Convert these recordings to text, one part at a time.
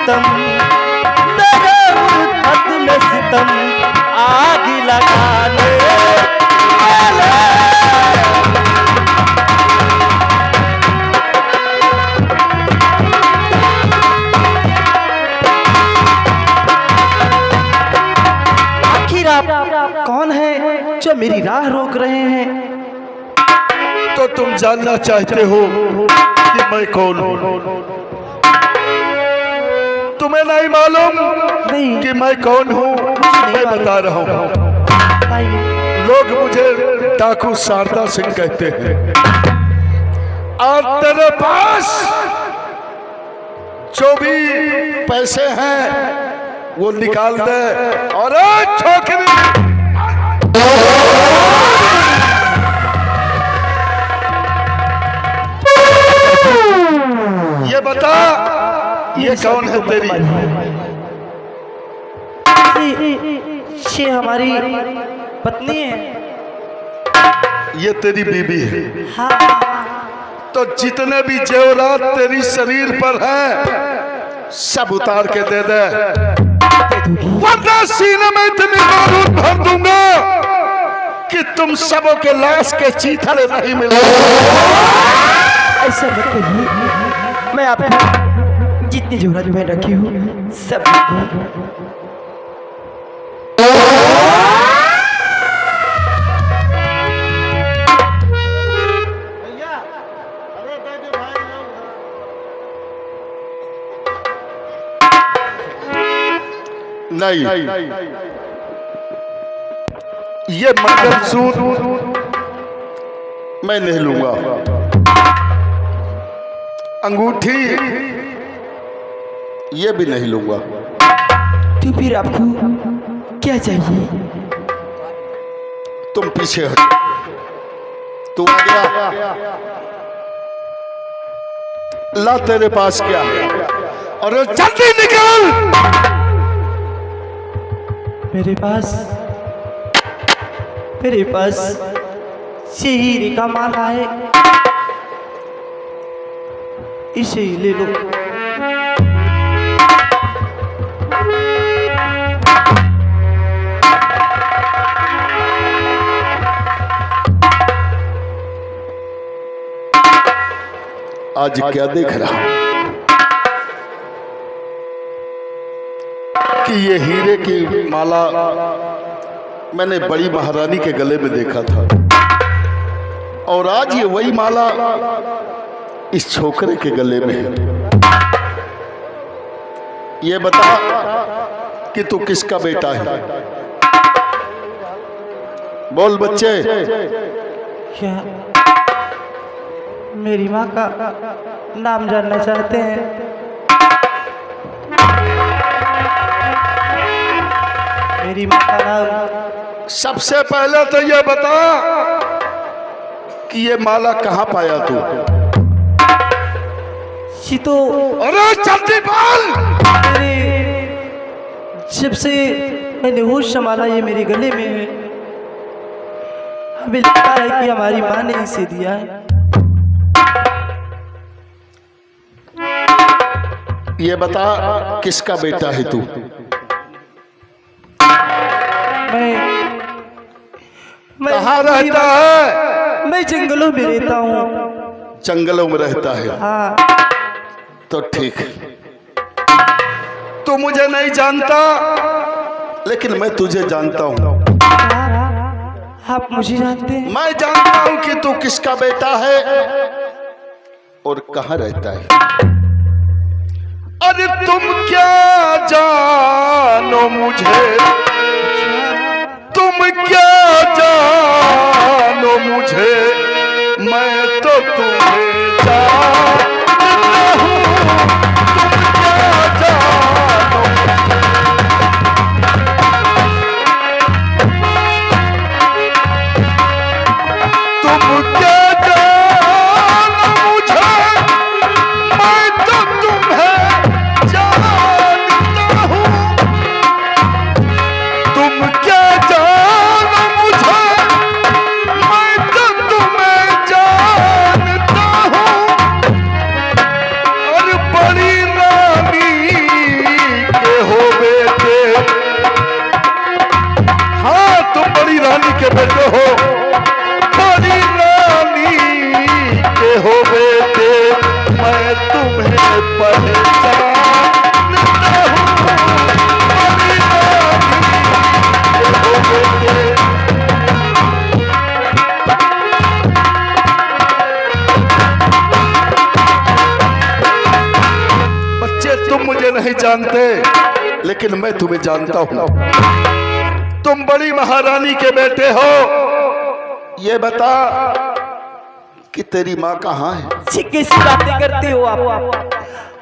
सितम, तेरे उल्फत में सितम आग लगाने वाले। आखिर आप कौन है जो मेरी राह रोक रहे हैं? तो तुम जानना चाहते हो कि मैं कौन हूँ? तुम्हें नहीं मालूम नहीं। कि मैं कौन हूँ? मैं बता रहा हूँ। लोग मुझे डाकू शारदा सिंह कहते हैं, और तेरे पास जो भी पैसे हैं वो निकाल दे। और छोकरी, ये बता, ये कौन है तेरी? ये हमारी पत्नी है। ये तेरी बीबी है। हाँ। तो जितने भी जेवरात तेरी शरीर पर हैं सब उतार के दे दे, वरना सीने में इतनी बारूद भर दूंगा कि तुम सबों के लाश के चीथड़े नहीं मिलेंगे। ऐसा मत कहिए, मैं आपको जितनी जरूरत में रखी हूँ सब नहीं, ये मंगलसूत्र मैं नहीं लूंगा। अंगूठी ये भी नहीं लूंगा। तो फिर आपको क्या चाहिए? तुम पीछे हट, तू आ गया, ला तेरे पास क्या है और जल्दी निकल। मेरे पास हीरे का माला है, इसे ही ले लो। आज क्या देख रहा हूं कि ये हीरे की माला मैंने बड़ी महारानी के गले में देखा था, और आज ये वही माला इस छोकरे के गले में है। ये बता कि तू किसका बेटा है? बोल बच्चे। क्या मेरी माँ का नाम जानना चाहते हैं? मेरी माँ का नाम? सबसे पहले तो ये बता कि ये माला कहाँ पाया तू? तो अरे जल्दी बोल। जब से मैंने होश संभाला ये मेरे गले में है। हमें लगता है कि हमारी माँ ने इसे दिया है। ये बता किसका बेटा है तू? मैं कहाँ रहता है? मैं जंगलों में रहता हूँ। जंगलों में रहता है? हाँ। तो ठीक, तू मुझे नहीं जानता लेकिन मैं तुझे जानता हूँ। आप मुझे जानते हैं? मैं जानता हूँ कि तू किसका बेटा है और कहाँ रहता है। अरे तुम क्या जानो मुझे, तुम क्या जानो मुझे, मैं तो तुम्हें जानता हूँ। तुम क्या जानो, तुम क्या जानो मुझे, मैं तो तुम्हें जानता हूँ। तुम क्या जानो मुझे, मैं तो तुम्हें जानता महारानी के बेटे हो, बड़ी रानी के हो बेटे, मैं तुम्हें पहचानता हूँ। बड़ी रानी के हो बेटे। बच्चे तुम मुझे नहीं जानते, लेकिन मैं तुम्हें जानता हूं। तुम बड़ी महारानी के बेटे हो। ये बता कि तेरी माँ कहाँ है? कैसी बातें करते हो आप?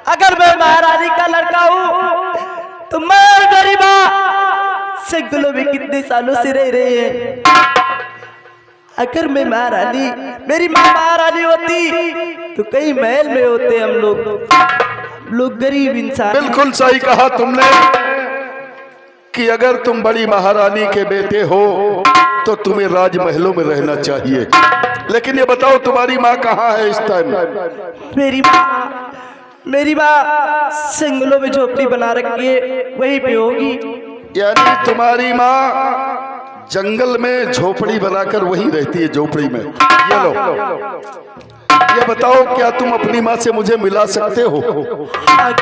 अगर मैं महारानी का लड़का हूँ तो मैं और मेरी माँ जंगलों में कितने सालों से रह रहे हैं। अगर मैं महारानी, मेरी माँ महारानी होती तो कई महल में होते हम लोग गरीब इंसान। बिल्कुल सही कहा तुमने कि अगर तुम बड़ी महारानी के बेटे हो तो तुम्हें राजमहलों में रहना चाहिए। लेकिन ये बताओ तुम्हारी माँ कहाँ है इस टाइम? मेरी माँ जंगलों में झोपड़ी बना रखी है, वहीं पे होगी। यानी तुम्हारी माँ जंगल में झोपड़ी बनाकर वहीं रहती है, झोपड़ी में। ये लो, ये बताओ क्या तुम अपनी माँ से मुझे मिला सकते हो?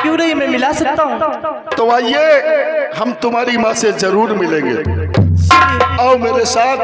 क्यों नहीं, मैं मिला सकता हूँ। तो आइए हम तुम्हारी माँ से जरूर मिलेंगे। आओ मेरे साथ।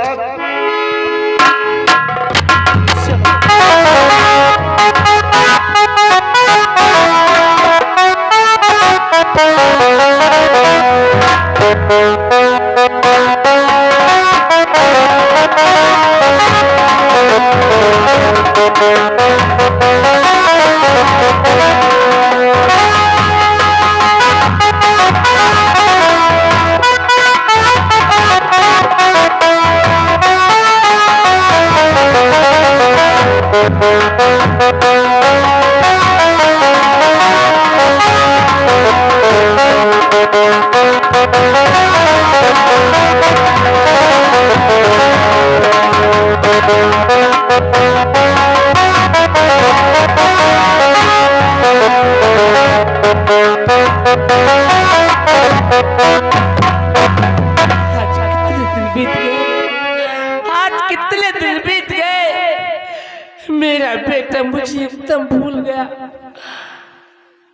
मेरा बेटा मुझे एकदम भूल गया।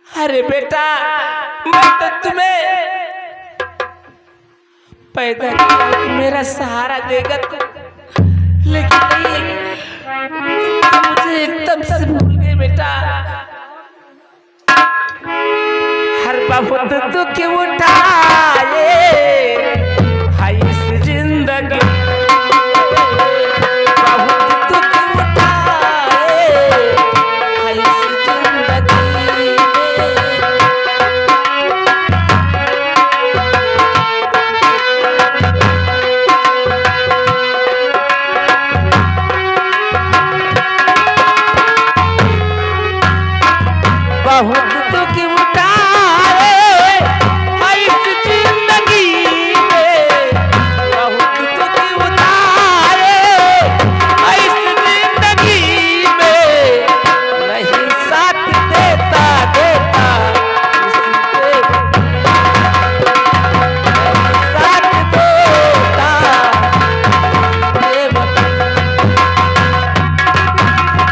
अरे बेटा, मैं तो तुम्हें पैदा किया कि मेरा सहारा देगा, लेकिन नहीं, तुम मुझे एकदम से भूल गए बेटा। हर बहुत दुख उठाए हाय इस जिंदगी, बहुत दुख उठाए इस जिंदगी में, बहुत दुख उठाए इस जिंदगी में, नहीं साथ देता देता नहीं साथ देता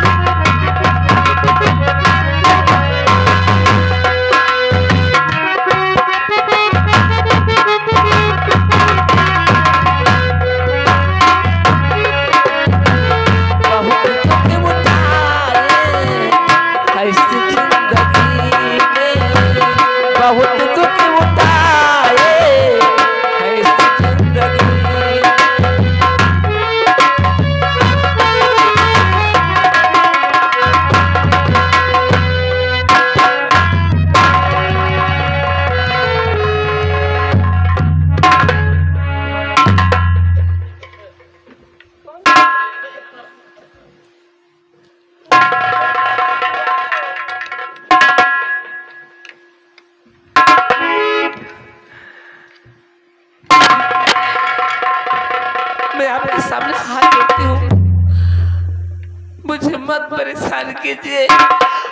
बहुत दुख उठाए इस जिंदगी। मैं आपके सामने हाथ जोड़ती हूँ, मुझे मत परेशान कीजिए।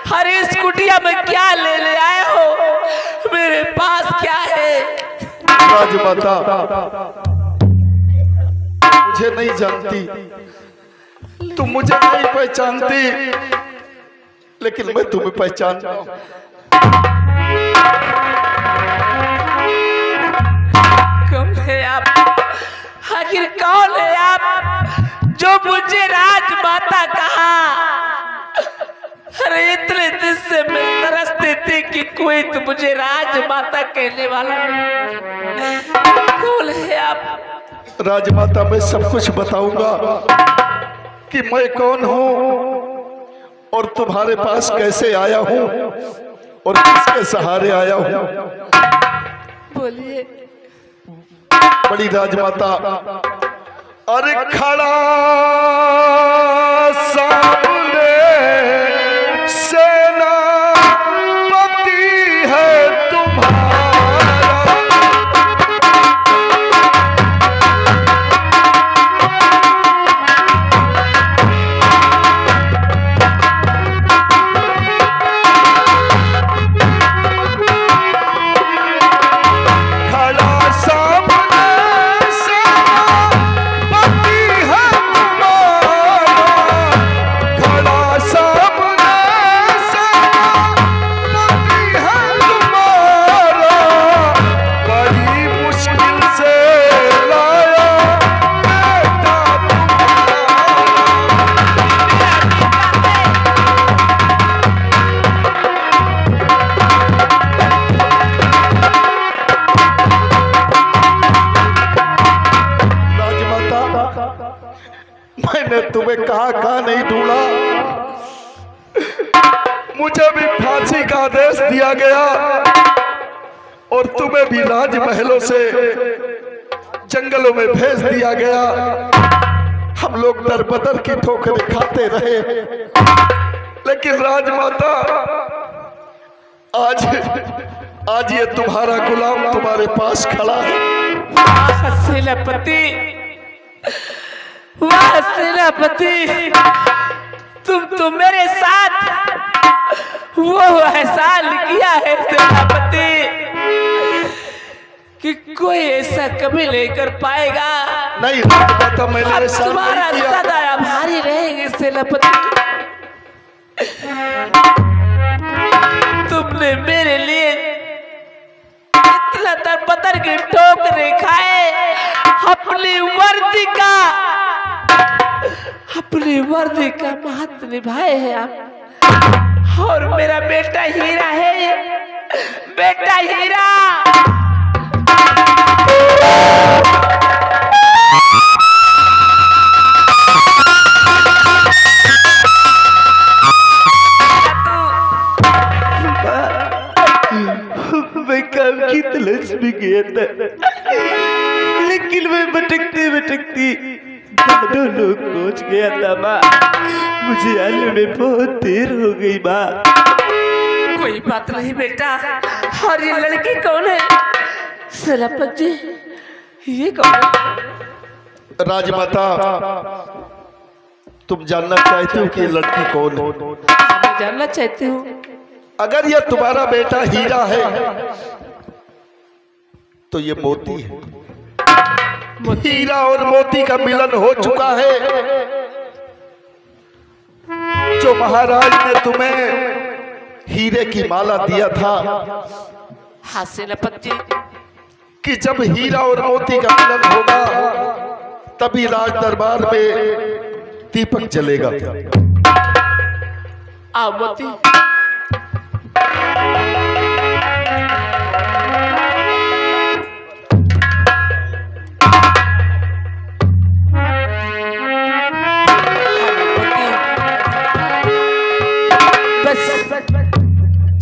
हर इस कुटिया में क्या ले आए हो? मेरे पास क्या है? राजमाता, मुझे नहीं जानती, तुम मुझे नहीं पहचानती, लेकिन मैं तुम्हें पहचानता हूं। कौन है आप? आखिर कौन है आप जो मुझे राजमाता कहा? अरे इतने दिन से मैं तरसती थी कि कोई तो मुझे राजमाता कहने वाला नहीं। कौन है आप? राजमाता, मैं सब कुछ बताऊंगा कि मैं कौन हूं और तुम्हारे पास कैसे आया हूं और किसके सहारे आया हूं। बोलिए। बड़ी राजमाता, अरे खड़ा सामने सेनापति है तुम्हारा। मैंने तुम्हें कहाँ नहीं ढूंढा, मुझे भी फांसी का आदेश दिया गया और तुम्हें भी राजमहलों से जंगलों में भेज दिया गया। हम लोग दर बदर की ठोकरें खाते रहे, लेकिन राजमाता आज ये तुम्हारा गुलाम तुम्हारे पास खड़ा है। सेनापति, वाह सेनापति, तुम तो मेरे साथ वो एहसान किया है सेनापति कि कोई ऐसा कभी नहीं कर पाएगा। नहीं राजमाता, मैंने ऐसा तुम्हारा नहीं किया। सदा आभारी रहेंगे सेनापति। तुमने मेरे लिए इतना तरपतर के ठोकरे खाए, अपनी वर्दी का महत्व निभाए हैं आप। और मेरा बेटा हीरा है, बेटा हीरा। मैं काम की तलाश में गया था, लेकिन मैं भटकती दोनों लोग पहुंच गया था माँ। मुझे आने में बहुत देर हो गई माँ। कोई बात नहीं बेटा। और ये लड़की कौन है सेनापति जी? ये कौन है? राजमाता, तुम जानना चाहते हो कि ये लड़की कौन है? मैं जानना चाहती हूँ। अगर ये तुम्हारा बेटा हीरा है तो ये मोती है। हीरा और मोती का मिलन हो चुका है। जो महाराज ने तुम्हें हीरे की माला दिया था, हाँ सेनापति जी, कि जब हीरा और मोती का मिलन होगा तभी राज दरबार में दीपक जलेगा। आओ मोती।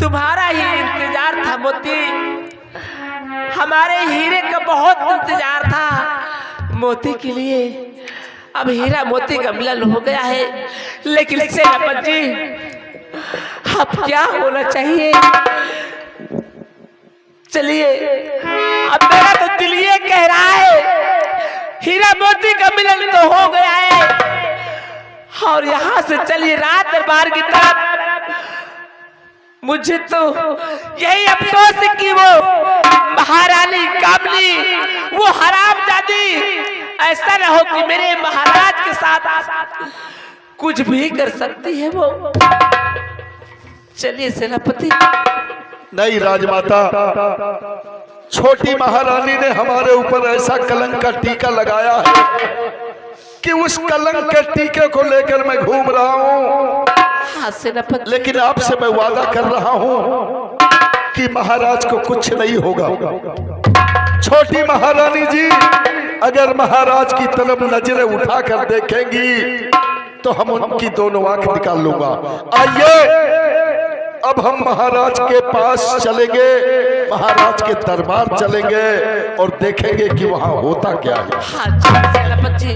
तुम्हारा ही इंतजार था मोती, हमारे हीरे का बहुत इंतजार था मोती के लिए। अब हीरा मोती का मिलन हो गया है, लेकिन सेनापति जी अब क्या होना चाहिए? चलिए, अब मेरा तो दिल ये कह रहा है हीरा मोती का मिलन तो हो गया है, और यहाँ से चलिए राज दरबार की तरफ। मुझे तो यही अफसोस है कि वो महारानी कामली, वो हरामजादी ऐसा न हो कि मेरे महाराज के साथ कुछ भी कर सकती है वो। चलिए सेनापति। नहीं राजमाता, छोटी महारानी ने हमारे ऊपर ऐसा कलंक का टीका लगाया है कि उस कलंक के टीके को लेकर मैं घूम रहा हूँ। हाँ सेनापति। लेकिन आपसे मैं वादा कर रहा हूँ कि महाराज को कुछ नहीं होगा। छोटी महारानी जी अगर महाराज की तरफ नजरें उठाकर देखेंगी तो हम उनकी दोनों आंख निकाल लूंगा। आइए अब हम महाराज के पास चलेंगे, महाराज के दरबार चलेंगे और देखेंगे कि वहां होता क्या है। हाँ सेनापति जी।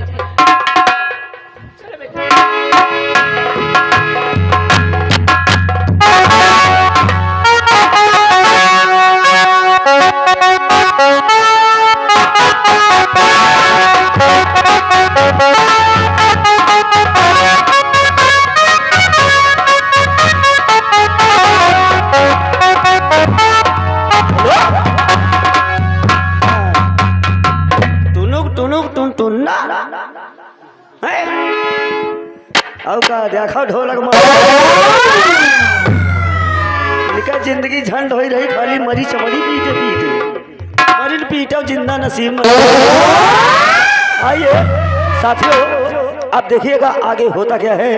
देखो ढोलक निका जिंदगी झंड हो रही, खाली मरी चमड़ी पीटे पीटे मरी पीटे जिंदा नसीब में। आइए साथियों, आप देखिएगा आगे होता क्या है।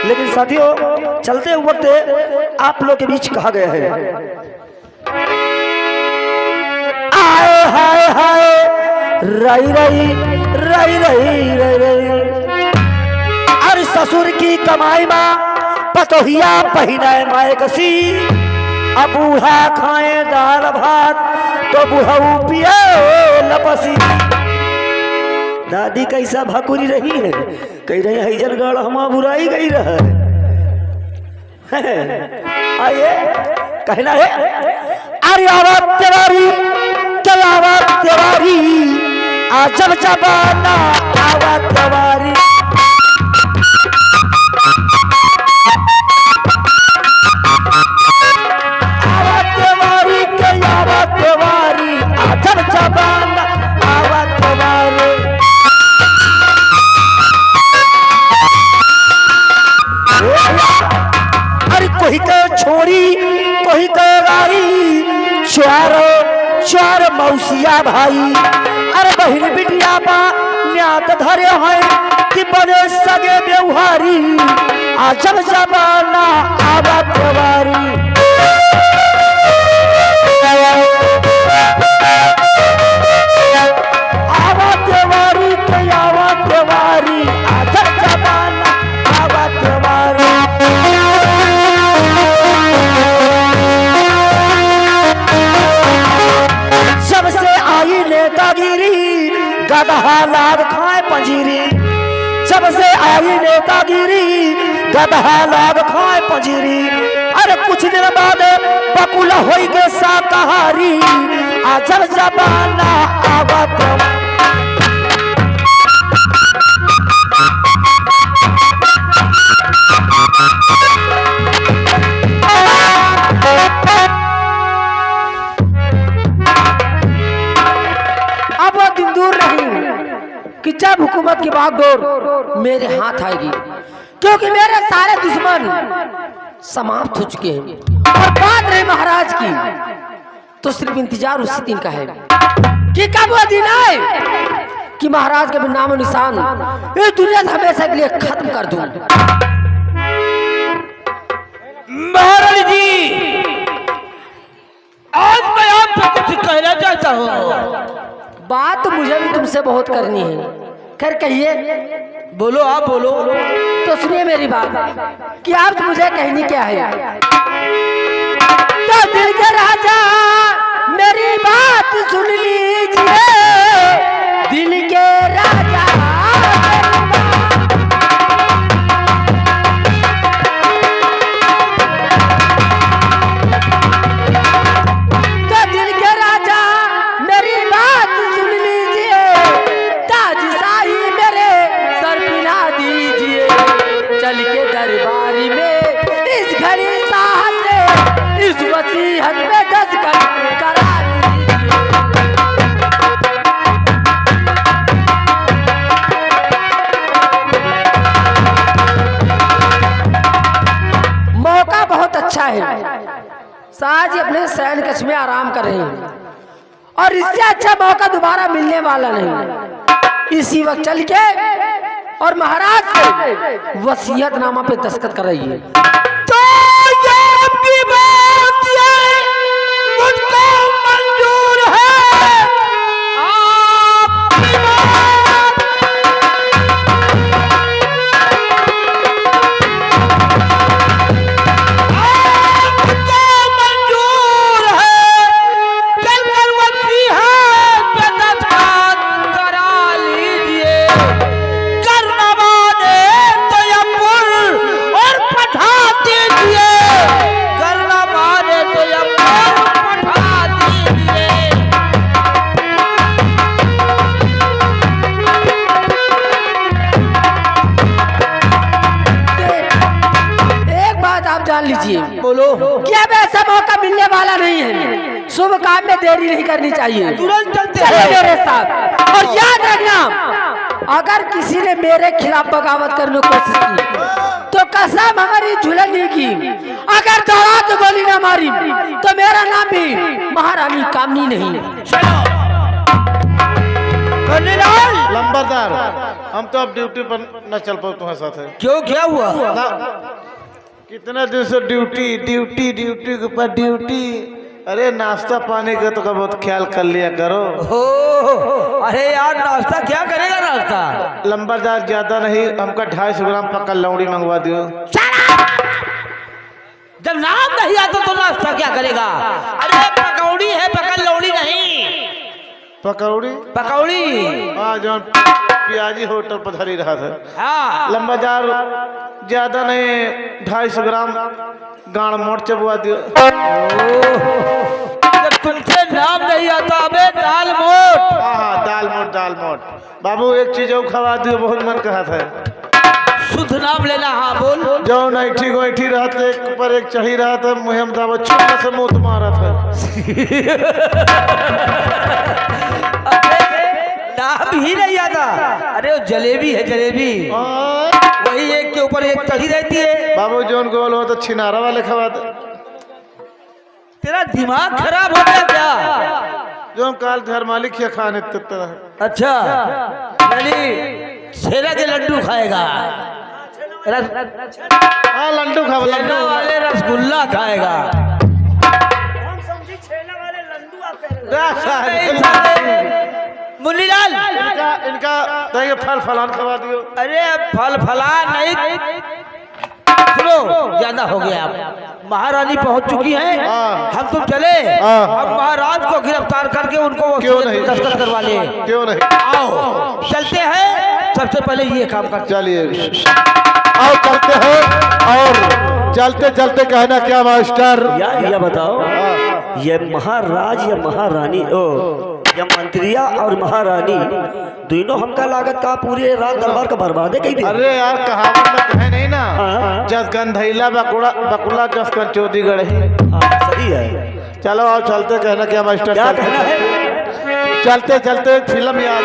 लेकिन साथियों चलते वक्त आप लोग के बीच कहा गया है, आए हाय हाय रई रई रई रई रई रई, अरे ससुर की कमाई माँ पतोहिया पहिनाए माए कसी, अब बूढ़ा खाए दाल भात तो बुढ़ऊ पिए लपसी। दादी कैसा भकुरी रही है, कह रहे हैं जनगढ़ हम बुराई गई रहा। आइए कहना है, अरे आवाज तिवारी चल आवाज तिवारी, आजब जबाना आवाज तिवारी। कोई को छोड़ी कोई को गारी, चार मौसिया भाई, अरे बहन बिटिया बा न्यात धरे हैं कि बने सगे व्यवहारी, आजब जबाना आवा त्योहारी। आवा त्योहारी के आवा त्योहारी, आजब जबाना आवा त्योहारी। गदहा लाद खाए पंजीरी, जब से आई नेतागिरी गदहा लाद खाए पंजीरी। अरे कुछ दिन बाद बकुल होई के शाकाहारी, आजब जबाना आवत। अब वो दिन दूर नहीं कि जब हुकूमत की बागडोर मेरे हाथ आएगी, क्योंकि मेरे सारे दुश्मन समाप्त हो चुके हैं। और बात रही महाराज की, तो सिर्फ इंतजार उसी दिन का है कि कब वो दिन आए कि महाराज का भी नामो निशान इस दुनिया से हमेशा के लिए खत्म कर दूं। महारानी जी, आज मैं आपसे कुछ कहना चाहता हूँ। बात मुझे भी तुमसे बहुत करनी है, खैर कहिए। बोलो, आप बोलो। तो सुनिए मेरी बात कि आप मुझे कहनी क्या है। तो दिल के राजा मेरी बात सुन लीजिए, दिल के राजा चल के दरबारी में इस घड़ी साहब से शाह जी अपने शयन कक्ष में आराम कर रहे हैं और इससे अच्छा मौका दोबारा मिलने वाला नहीं। इसी वक्त चल के और महाराज से वसीयतनामा पे दस्तखत कर रही है। तो ये आपकी बात ये मुझको मंजूर है। आपकी बात आपको मंजूर है। चलकर वसीयत पे दस्तखत करा लीजिए। करनवाने तयम्मुर और पठा दीजिए। करनवाने तयम्मुर पठा दीजिए। एक बात आप जान लीजिए बोलो। कि अब ऐसा मौका मिलने वाला नहीं है। शुभ काम में देरी नहीं करनी चाहिए। तुरंत चलते चलो हैं। मेरे साथ और याद रखना, अगर किसी ने मेरे खिलाफ बगावत करने की कोशिश की तो कसम हमारी झुलने की, अगर दौड़ा तो गोली ना मारी तो मेरा नाम भी महारानी कामनी नहीं। कर्नल लंबरदार, हम तो अब ड्यूटी पर न चल पाओ तुम्हारे साथ है क्यों, क्या हुआ? ना। कितने दिन से ड्यूटी ड्यूटी ड्यूटी के ऊपर ड्यूटी। अरे नाश्ता पानी का तो बहुत ख्याल कर लिया करो। हो अरे यार, नाश्ता क्या करेगा नाश्ता? लंबरदार ज्यादा नहीं, हमका 250 ग्राम पक्का लौड़ी मंगवा दियो। जब नाम नहीं आता तो नाश्ता क्या करेगा? अरे पकौड़ी है, पकड़ लौड़ी नहीं। पकौड़ी? पकौड़ी हाँ, जो पियाजी होटल पर धरी रहा था। हाँ। लंबरदार ज्यादा नहीं, 250 ग्राम गाड़ मोट चबवा दियो। जब तुमसे नाम नहीं आता अबे दाल मोट। हाँ हाँ, दाल मोट दाल मोट। बाबू एक चीज और खवा दियो, बहुत मन कहा था। शुद्ध नाम लेना। हाँ बोल। जो नैठी गोईठी रहते एक पर एक चढ़ी रहा था, मुँह में दावा छुपा से मुँह मारा था। नाम ही नहीं आता। अरे वो जलेबी है, जलेबी। वही एक के ऊपर एक चढ़ी रहती है। बाबू जोन गोल हो तो छिनारा वाले खवा दे। तेरा दिमाग खराब हो गया क्या? जो काल घर मालिक या खाने तरह। अच्छा, यानी छेना के लड्डू खाएगा। हाँ, लड्डू खा छेना वाले रसगुल्ला खाएगा। मुन्नीलाल, इनका दही फल फलान खवा दियो। अरे फल फला नहीं, सुनो ज्यादा हो गया। आप महारानी पहुंच चुकी हैं। हाँ। हम तुम चले, हाँ। हम महाराज को गिरफ्तार करके उनको क्यों नहीं? दस्तखत करवा ले। क्यों नहीं? आओ चलते हैं। सबसे पहले ये काम करते चलिए आओ चलते हैं। और चलते चलते कहना क्या मास्टर? या बताओ, ये महाराज या महारानी या मंत्रिया और महारानी दोनों हमका लागत का पूरे रात दरबार का बर्बादे कही थी। अरे यार, कहावत में कहे नहीं ना, जस गंधैला बकुला जस कंचोदी गढ़ी। सही है। चलो आओ चलते, कहना क्या मास्टर? क्या कहना है? चलते चलते फिल्म याद